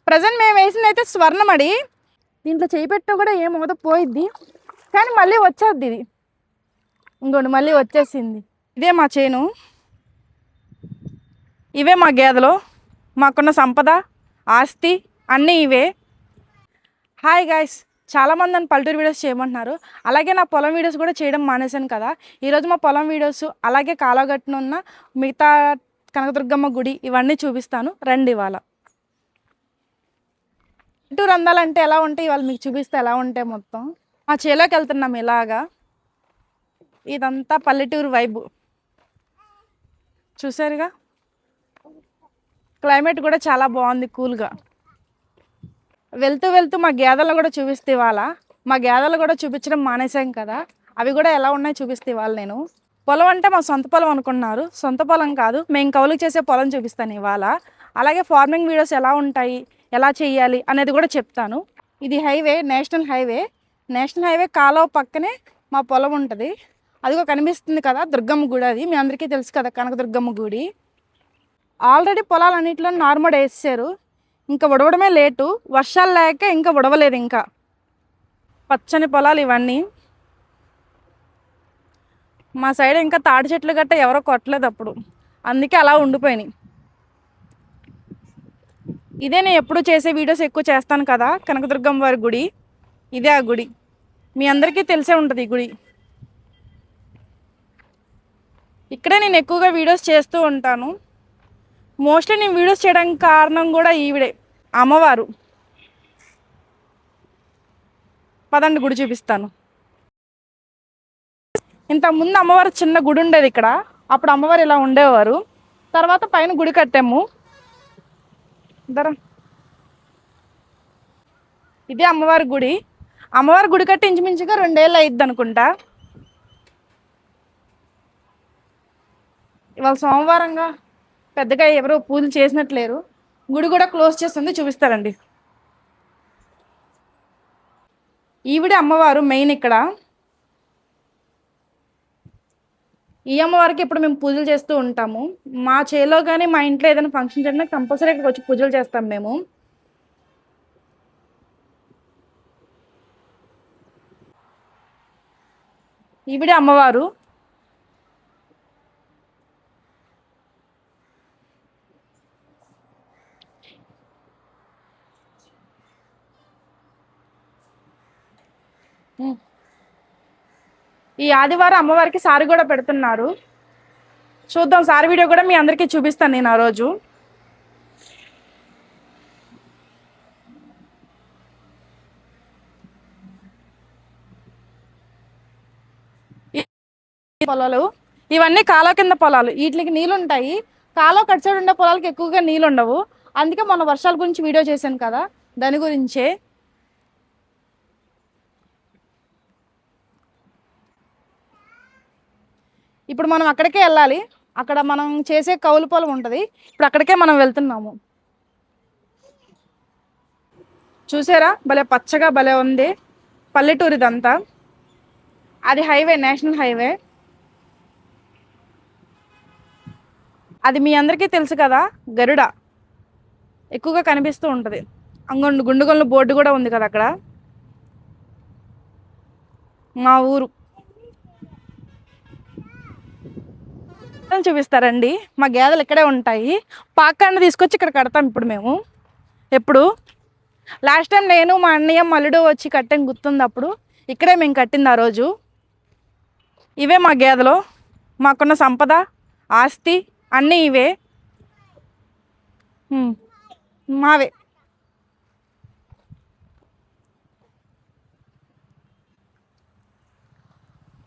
Present మేము వేసింది అయితే స్వర్ణమడి. దీంట్లో చేయి పెట్టినా కూడా ఏమవుతా పోయిద్ది, కానీ మళ్ళీ వచ్చేద్ది ఇది. ఇంకోటి మళ్ళీ వచ్చేసింది. ఇదే మా చేను, ఇవే మా గేదెలు, మాకున్న సంపద, ఆస్తి అన్నీ ఇవే. హాయ్ గాయ్స్, చాలామంది నన్ను పల్లెటూరు వీడియోస్ చేయమంటున్నారు. అలాగే నా పొలం వీడియోస్ కూడా చేయడం మానేశాను కదా. ఈరోజు మా పొలం వీడియోస్, అలాగే కాలగట్టున ఉన్న మిగతా కనకదుర్గమ్మ గుడి ఇవన్నీ చూపిస్తాను రండి. ఇవాళ పల్లెటూరు అందాలంటే ఎలా ఉంటాయి, ఇవాళ మీకు చూపిస్తే ఎలా ఉంటాయి. మొత్తం మా చేలోకి వెళ్తున్నాం ఇలాగా. ఇదంతా పల్లెటూరు వైబు చూసారుగా. క్లైమేట్ కూడా చాలా బాగుంది, కూల్గా. వెళ్తూ వెళ్తూ మా గేదెలను కూడా చూపిస్తే ఇవాళ. మా గేదెలు కూడా చూపించడం మానేసాం కదా, అవి కూడా ఎలా ఉన్నాయో చూపిస్తే ఇవాళ నేను. పొలం అంటే మా సొంత పొలం అనుకున్నారు, సొంత పొలం కాదు, మేము కౌలుకు చేసే పొలం చూపిస్తాను ఇవాళ. అలాగే ఫార్మింగ్ వీడియోస్ ఎలా ఉంటాయి, ఎలా చేయాలి అనేది కూడా చెప్తాను. ఇది highway, national highway. National highway కాలువ పక్కనే మా పొలం ఉంటుంది. అదిగో కనిపిస్తుంది కదా దుర్గమ్మ గుడి, అది మీ అందరికీ తెలుసు కదా, కనకదుర్గమ్మ గుడి. ఆల్రెడీ పొలాలన్నింటిలో నార్మల్ వేసారు, ఇంకా ఉడవడమే లేటు. వర్షాలు లేక ఇంకా ఉడవలేదు. ఇంకా పచ్చని పొలాలు ఇవన్నీ. మా సైడ్ ఇంకా తాడి చెట్లు గట్ట ఎవరో కొట్టలేదు అప్పుడు, అందుకే అలా ఉండిపోయినాయి. ఇదే నేను ఎప్పుడు చేసే వీడియోస్ ఎక్కువ చేస్తాను కదా, కనకదుర్గమ్మ వారి గుడి. ఇదే ఆ గుడి, మీ అందరికీ తెలిసే ఉంటుంది ఈ గుడి. ఇక్కడే నేను ఎక్కువగా వీడియోస్ చేస్తూ ఉంటాను. మోస్ట్లీ నేను వీడియోస్ చేయడానికి కారణం కూడా ఈవిడే, అమ్మవారు. పదండి గుడి చూపిస్తాను. ఇంతకుముందు అమ్మవారు చిన్న గుడి ఉండేది ఇక్కడ, అప్పుడు అమ్మవారు ఇలా ఉండేవారు. తర్వాత పైన గుడి కట్టాము. ఇదే అమ్మవారి గుడి. అమ్మవారి గుడి కట్టి ఇంచుమించుగా 2 ఏళ్ళు అయ్యిద్ది అనుకుంటా. ఇవాళ సోమవారంగా పెద్దగా ఎవరో పూజలు చేసినట్లేరు. గుడి కూడా క్లోజ్ చేస్తుంది, చూపిస్తారండి. ఈవిడే అమ్మవారు మెయిన్ ఇక్కడ. ఈ అమ్మవారికి ఇప్పుడు మేము పూజలు చేస్తూ ఉంటాము. మా చేలో కానీ మా ఇంట్లో ఏదైనా ఫంక్షన్ జరిగినా కంపల్సరీ ఇక్కడికి వచ్చి పూజలు చేస్తాం మేము. ఈవిడే అమ్మవారు. ఈ ఆదివారం అమ్మవారికి సారి కూడా పెడుతున్నారు, చూద్దాం. సారి వీడియో కూడా మీ అందరికీ చూపిస్తాను నేను ఆ రోజు. పొలాలు ఇవన్నీ కాలువ కింద పొలాలు, వీటికి నీళ్ళు ఉంటాయి. కాలువ కట్ సైడ్ ఉండే పొలాలకి ఎక్కువగా నీళ్ళు ఉండవు. అందుకే మొన్న వర్షాల గురించి వీడియో చేశాను కదా, దాని గురించే. ఇప్పుడు మనం అక్కడికే వెళ్ళాలి. అక్కడ మనం చేసే కౌలు పొలం ఉంటుంది, ఇప్పుడు అక్కడికే మనం వెళ్తున్నాము. చూసారా, భలే పచ్చగా భలే ఉంది. పల్లెటూరు ఇదంతా. అది హైవే, నేషనల్ హైవే. అది మీ అందరికీ తెలుసు కదా, గరుడ ఎక్కువగా కనిపిస్తూ ఉంటుంది. అంగొండు గుండుగొండ బోర్డు కూడా ఉంది కదా అక్కడ. మా ఊరు చూపిస్తారండి. మా గేదెలు ఇక్కడే ఉంటాయి. పాకాన్ని తీసుకొచ్చి ఇక్కడ కడతాం ఇప్పుడు మేము. ఎప్పుడు లాస్ట్ టైం నేను మా అన్నయ్య మల్లుడు వచ్చి కట్టాం, గుర్తుంది. అప్పుడు ఇక్కడే మేము కట్టింది ఆ రోజు. ఇవే మా గేదెలు, మాకున్న సంపద, ఆస్తి అన్నీ ఇవే మావే.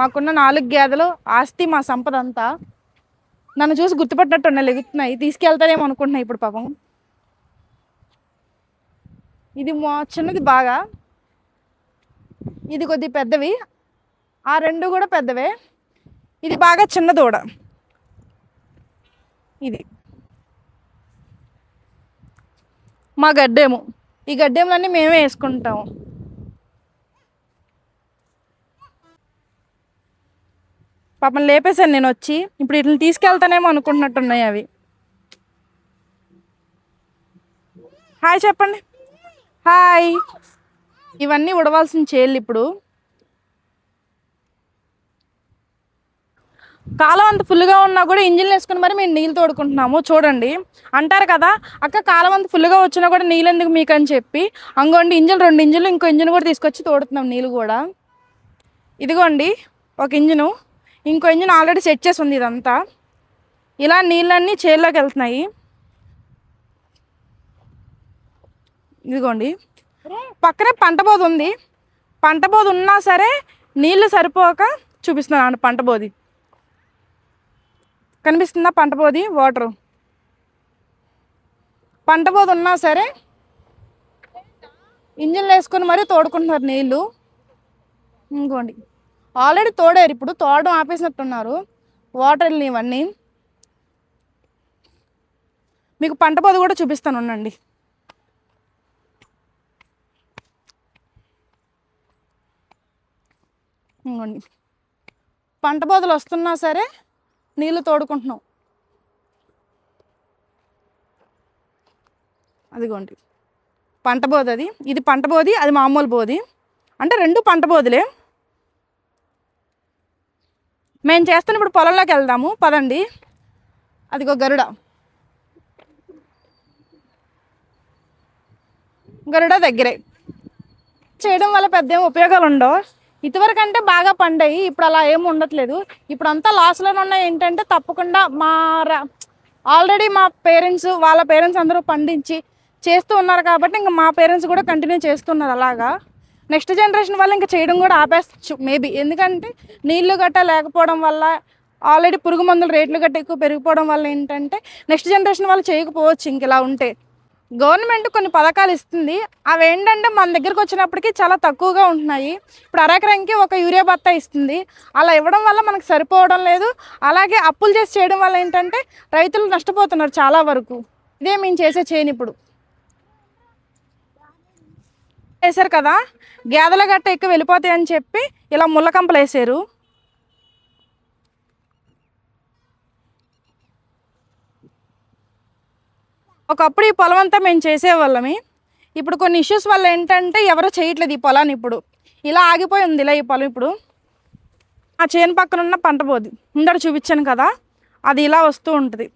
మాకున్న 4 గేదెలు, ఆస్తి, మా సంపద అంతా. నన్ను చూసి గుర్తుపట్టినట్టు లెగుతున్నాయి, తీసుకెళ్తానేమో అనుకుంటున్నాయి ఇప్పుడు పాపం. ఇది మా చిన్నది బాగా, ఇది కొద్ది పెద్దవి, ఆ 2 కూడా పెద్దవే. ఇది బాగా చిన్న దూడ. ఇది మా గడ్డేము. ఈ గడ్డేములన్నీ మేమే వేసుకుంటాము. పాపం లేపేశాను నేను వచ్చి. ఇప్పుడు వీటిని తీసుకెళ్తానేమో అనుకుంటున్నట్టున్నాయి అవి. హాయ్ చెప్పండి. హాయ్. ఇవన్నీ ఉడవాల్సిన చేళ్ళు. ఇప్పుడు కాలం అంత ఫుల్గా ఉన్నా కూడా ఇంజిన్లు వేసుకుని మరి మేము నీళ్ళు తోడుకుంటున్నాము. చూడండి, అంటారు కదా అక్క కాలం అంత ఫుల్గా వచ్చినా కూడా నీళ్ళు ఎందుకు మీకు అని చెప్పి, అంగోండి ఇంజిన్ 2 ఇంజిన్లు ఇంకో ఇంజిన్ కూడా తీసుకొచ్చి తోడుతున్నాం నీళ్ళు కూడా. ఇదిగోండి ఒక ఇంజిను, ఇంకో ఇంజిన్ ఆల్రెడీ సెట్ చేసి ఉంది. ఇదంతా ఇలా నీళ్ళన్నీ చేల్లోకి వెళ్తున్నాయి. ఇదిగోండి పక్కనే పంట బోధ ఉంది. పంట బోధ ఉన్నా సరే నీళ్లు సరిపోక చూపిస్తున్నాను. పంట బోధి కనిపిస్తుందా? పంట బోధి వాటరు పంట బోధ ఉన్నా సరే ఇంజిన్లు వేసుకొని మరీ తోడుకుంటున్నారు నీళ్ళు. ఇంకోండి ఆల్రెడీ తోడారు, ఇప్పుడు తోడడం ఆపేసినట్టున్నారు. వాటర్ వెళ్ళినవి ఇవన్నీ. మీకు పంట బోధ కూడా చూపిస్తాను ఉండండి. ఇంకోండి పంట బోధలు వస్తున్నా సరే నీళ్ళు తోడుకుంటున్నాం. అదిగోండి పంట బోధి, అది ఇది పంట బోధి, అది మామూలు బోధి, అంటే 2 పంట బోధులే. మేము చేస్తాను. ఇప్పుడు పొలంలోకి వెళ్దాము పదండి. అదిగో గరుడ దగ్గరే. చేయడం వల్ల పెద్ద ఏం ఉపయోగాలు ఉండవు. ఇదివరకు అంటే బాగా పండాయి, ఇప్పుడు అలా ఏమి ఉండట్లేదు. ఇప్పుడు అంతా లాస్లోనే ఉన్నాయి. ఏంటంటే తప్పకుండా ఆల్రెడీ మా పేరెంట్స్ వాళ్ళ పేరెంట్స్ అందరూ పండించి చేస్తూ ఉన్నారు కాబట్టి ఇంకా మా పేరెంట్స్ కూడా కంటిన్యూ చేస్తున్నారు. అలాగా నెక్స్ట్ జనరేషన్ వల్ల ఇంకా చేయడం కూడా ఆపేచ్చు మేబీ. ఎందుకంటే నీళ్లు గట్ట లేకపోవడం వల్ల, ఆల్రెడీ పురుగు మందుల రేట్లు గట్ట ఎక్కువ పెరిగిపోవడం వల్ల ఏంటంటే నెక్స్ట్ జనరేషన్ వాళ్ళు చేయకపోవచ్చు ఇంక ఇలా ఉంటే. గవర్నమెంట్ కొన్ని పథకాలు ఇస్తుంది. అవి ఏంటంటే మన దగ్గరకు వచ్చినప్పటికీ చాలా తక్కువగా ఉంటున్నాయి. ఇప్పుడు అరెకరంకి ఒక యూరియా బత్తా ఇస్తుంది. అలా ఇవ్వడం వల్ల మనకు సరిపోవడం లేదు. అలాగే అప్పులు చేసి చేయడం వల్ల ఏంటంటే రైతులు నష్టపోతున్నారు చాలా వరకు. ఇదే మేము చేసే చేయని. ఇప్పుడు వేసారు కదా, గేదెల గట్ట ఎక్కువ వెళ్ళిపోతాయని చెప్పి ఇలా ముళ్ళ కంపలు వేసారు. ఒకప్పుడు ఈ పొలం అంతా మేము చేసేవాళ్ళమి. ఇప్పుడు కొన్ని ఇష్యూస్ వల్ల ఏంటంటే ఎవరో చేయట్లేదు ఈ పొలాన్ని. ఇప్పుడు ఇలా ఆగిపోయి ఉంది ఇలా ఈ పొలం. ఇప్పుడు ఆ చేను పక్కన ఉన్న పంట బోధి ముందర చూపించాను కదా, అది ఇలా వస్తూ ఉంటుంది.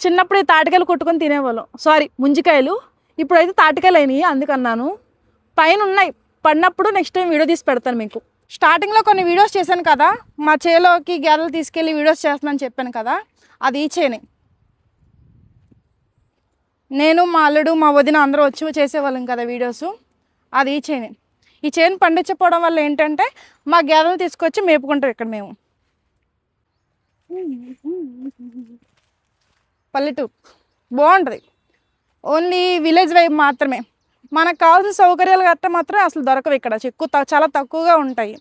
చిన్నప్పుడు ఈ తాటికాయలు కొట్టుకొని తినేవాళ్ళం, సారీ ముంజికాయలు. ఇప్పుడైతే తాటికాయలు అయినాయి అందుకన్నాను. పైన ఉన్నాయి, పడినప్పుడు నెక్స్ట్ టైం వీడియో తీసి పెడతాను మీకు. స్టార్టింగ్లో కొన్ని వీడియోస్ చేశాను కదా, మా చేలోకి గేదెలు తీసుకెళ్ళి వీడియోస్ చేస్తున్నాను చెప్పాను కదా, అది ఈ చేనే. నేను మా అల్లుడు మా వదిన అందరూ వచ్చి చేసేవాళ్ళం కదా వీడియోస్, అది ఈ చేనే. ఈ చేను పండించకపోవడం వల్ల ఏంటంటే మా గేదెలు తీసుకొచ్చి మేపుకుంటాం ఇక్కడ మేము. పల్లెటూరు బాగుంటుంది, ఓన్లీ విలేజ్ వైపు మాత్రమే. మనకు కావాల్సిన సౌకర్యాలు గట్రా మాత్రం అసలు దొరకవు ఇక్కడ. చాలా తక్కువగా ఉంటాయి.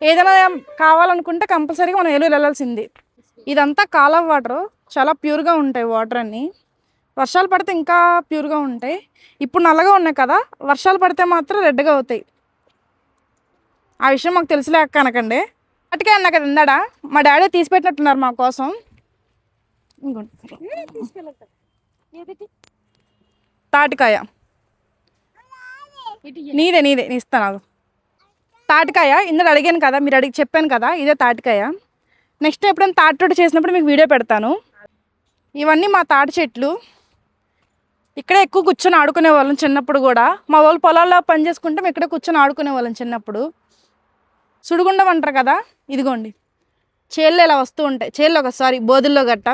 ఏదైనా కావాలనుకుంటే కంపల్సరీగా మనం ఏలూరు వెళ్ళాల్సింది. ఇదంతా కాలువ వాటర్, చాలా ప్యూర్గా ఉంటాయి వాటర్ అన్నీ. వర్షాలు పడితే ఇంకా ప్యూర్గా ఉంటాయి. ఇప్పుడు నల్లగా ఉన్నాయి కదా, వర్షాలు పడితే మాత్రం రెడ్గా అవుతాయి. ఆ విషయం మాకు తెలిసిలేక అనకండి. అటుకే అన్నా కదా ఇందాడ మా డాడీ తీసిపెట్టినట్టున్నారు మా కోసం. తాటికాయ నీదే నీ ఇస్తాను. తాటికాయ ఇందులో అడిగాను కదా, మీరు చెప్పాను కదా, ఇదే తాటికాయ. నెక్స్ట్ ఎప్పుడైనా తాటి రొట్టె చేసినప్పుడు మీకు వీడియో పెడతాను. ఇవన్నీ మా తాటి చెట్లు. ఇక్కడే ఎక్కువ కూర్చొని ఆడుకునే వాళ్ళం చిన్నప్పుడు కూడా. మా వాళ్ళు పొలాల్లో పని చేసుకుంటే మేము ఇక్కడే కూర్చొని ఆడుకునే వాళ్ళం చిన్నప్పుడు. సుడిగుండం అంటారు కదా, ఇదిగోండి చేళ్ళు ఇలా వస్తూ ఉంటాయి. చేల్లో సారీ బోధుల్లో గట్ట.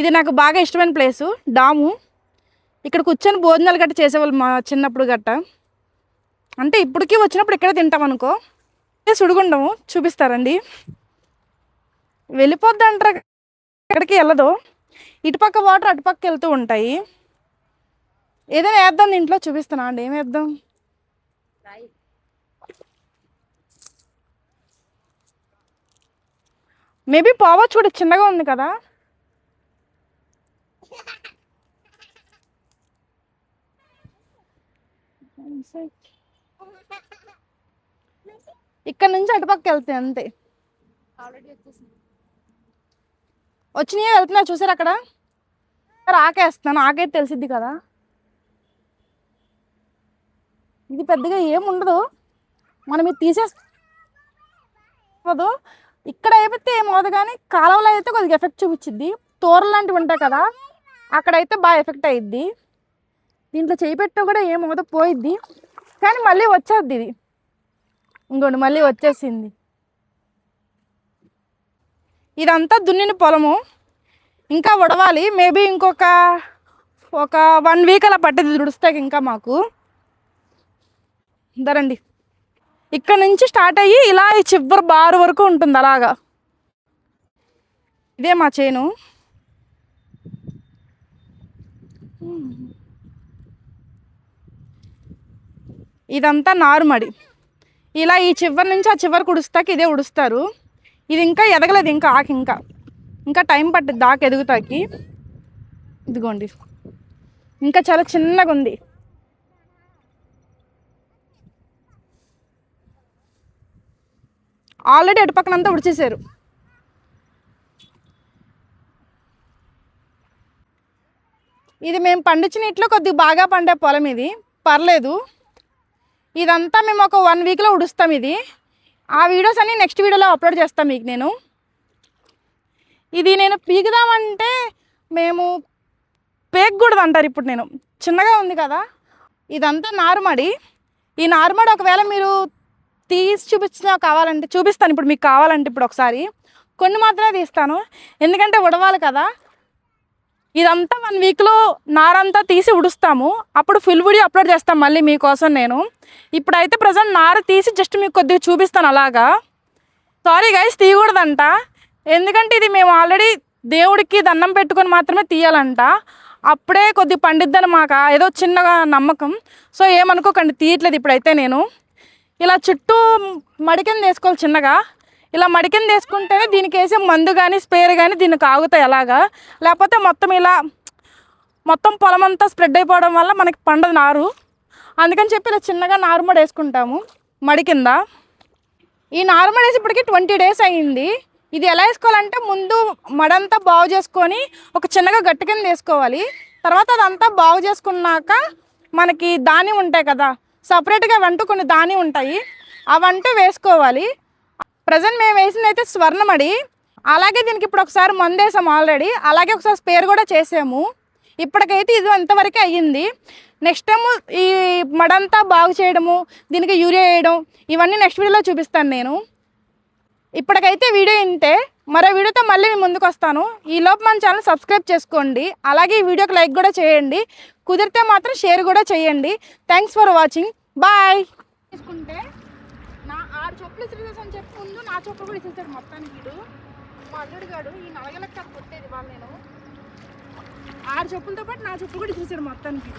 ఇది నాకు బాగా ఇష్టమైన ప్లేసు, డాము. ఇక్కడ కూర్చొని భోజనాలు గట్ట చేసేవాళ్ళు మా చిన్నప్పుడు గట్ట. అంటే ఇప్పటికీ వచ్చినప్పుడు ఇక్కడే తింటాం అనుకో. సుడిగుండము చూపిస్తారండి, వెళ్ళిపోద్ది అంటారు, ఎక్కడికి వెళ్ళదు. ఇటుపక్క వాటర్ అటుపక్క వెళ్తూ ఉంటాయి. ఏదైనా వేద్దాం దీంట్లో, చూపిస్తున్నా అండి. ఏం వేద్దాం? మేబీ పోవచ్చు కూడా, చిన్నగా ఉంది కదా. ఇక్కడ నుంచి అటుపక్క వెళ్తాయి అంతే. వచ్చినాయే వెళ్తున్నా చూసారు అక్కడ. ఆకేస్తున్నాను, ఆకైతే తెలిసిద్ది కదా. ఇది పెద్దగా ఏముండదు, మనం ఇది తీసేసుకోదు. ఇక్కడ అయిపోతే ఏమవుతుంది, కానీ కాలువలో అయితే కొద్దిగా ఎఫెక్ట్ చూపించిద్ది. తోరలు లాంటివి ఉంటాయి కదా, అక్కడైతే బాగా ఎఫెక్ట్ అయ్యిద్ది. దీంట్లో చేయి పెట్టినా కూడా ఏమవుతుందో పోయిద్ది, కానీ మళ్ళీ వచ్చేద్ది ఇది. ఇంకోండి మళ్ళీ వచ్చేసింది. ఇదంతా దున్నిన పొలము, ఇంకా ఉడవాలి. మేబీ ఇంకొక 1 వీక్ అలా పట్టింది దుడుస్తాకి ఇంకా మాకు. ధరండి, ఇక్కడ నుంచి స్టార్ట్ అయ్యి ఇలా ఈ చివరి బారు వరకు ఉంటుంది అలాగా. ఇదే మా చేను. ఇదంతా నారుమడి. ఇలా ఈ చివరి నుంచి ఆ చివరికి ఉడుస్తాకి ఇదే ఉడుస్తారు. ఇది ఇంకా ఎదగలేదు, ఇంకా ఆకు ఇంకా టైం పట్టుద్ది ఆకు ఎదుగుతాకి. ఇదిగోండి, ఇంకా చాలా చిన్నగా ఉంది. ఆల్రెడీ అటుపక్కనంతా ఉడిచేశారు. ఇది మేము పండించిన ఇట్లో కొద్దిగా బాగా పండే పొలం, ఇది పర్లేదు. ఇదంతా మేము ఒక 1 వీక్లో ఉడుస్తాం ఇది. ఆ వీడియోస్ అన్నీ నెక్స్ట్ వీడియోలో అప్లోడ్ చేస్తాను మీకు నేను. ఇది నేను పీకుదామంటే మేము పేకూడదు అంటారు. ఇప్పుడు నేను చిన్నగా ఉంది కదా, ఇదంతా నారుమడి. ఈ నారుమడి ఒకవేళ మీరు తీసి కావాలంటే చూపిస్తాను. ఇప్పుడు మీకు కావాలంటే ఇప్పుడు ఒకసారి కొన్ని మాత్రమే తీస్తాను, ఎందుకంటే ఉడవాలి కదా. ఇదంతా 1 వీక్లో నారంతా తీసి ఉడుస్తాము. అప్పుడు ఫుల్ వీడియో అప్లోడ్ చేస్తాం మళ్ళీ మీకోసం నేను. ఇప్పుడైతే ప్రజెంట్ నార తీసి జస్ట్ మీకు కొద్దిగా చూపిస్తాను అలాగా. సారీ గైస్, తీయకూడదంట, ఎందుకంటే ఇది మేము ఆల్రెడీ దేవుడికి దండం పెట్టుకొని మాత్రమే తీయాలంట. అప్పుడే కొద్దిగా పండిద్దని మాకు ఏదో చిన్నగా నమ్మకం. సో ఏమనుకోకండి, తీయట్లేదు. ఇప్పుడైతే నేను ఇలా చుట్టూ మడికింద వేసుకోవాలి చిన్నగా. ఇలా మడికింద వేసుకుంటేనే దీనికి వేసే మందు కానీ స్ప్రేర్ కానీ దీనికి ఆగుతాయి అలాగా. లేకపోతే మొత్తం పొలం అంతా స్ప్రెడ్ అయిపోవడం వల్ల మనకి పండదు నారు. అందుకని చెప్పి ఇలా చిన్నగా నారుమడి వేసుకుంటాము మడి కింద. ఈ నారుమడి వేసి ఇప్పటికి 20 డేస్ అయ్యింది. ఇది ఎలా వేసుకోవాలంటే ముందు మడంతా బాగు చేసుకొని ఒక చిన్నగా గట్టి కింద వేసుకోవాలి. తర్వాత అదంతా బాగు చేసుకున్నాక మనకి ధాన్యం ఉంటాయి కదా, సపరేట్గా వంటూ కొన్ని ధాన్యం ఉంటాయి, అవంటూ వేసుకోవాలి. ప్రజెంట్ మేము వేసింది అయితే స్వర్ణమడి. అలాగే దీనికి ఇప్పుడు ఒకసారి మందు వేసాము ఆల్రెడీ, అలాగే ఒకసారి స్పేర్ కూడా చేసాము. ఇప్పటికైతే ఇది ఎంతవరకు అయ్యింది. నెక్స్ట్ టైం ఈ మడంతా బాగు చేయడము, దీనికి యూరియా వేయడం, ఇవన్నీ నెక్స్ట్ వీడియోలో చూపిస్తాను నేను. ఇప్పటికైతే వీడియో ఇంతే. మరో వీడియోతో మళ్ళీ మీ ముందుకు వస్తాను. ఈలోపు మన ఛానల్ సబ్స్క్రైబ్ చేసుకోండి, అలాగే ఈ వీడియోకి లైక్ కూడా చేయండి, కుదిరితే మాత్రం షేర్ కూడా చేయండి. Thanks for watching, bye. తీసుకుంటే నా 6 చెప్పులు ఇచ్చేసాను చెప్పి ముందు నా చెప్పులు కూడా ఇచ్చేసాడు మొత్తానికి. వీడు మా అల్లుడు గాడు ఈ నలగలకి కొట్టేది వాళ్ళు. నేను 6 చెప్పులతో పాటు నా చెప్పులు కూడా ఇచ్చేసాడు మొత్తానికి.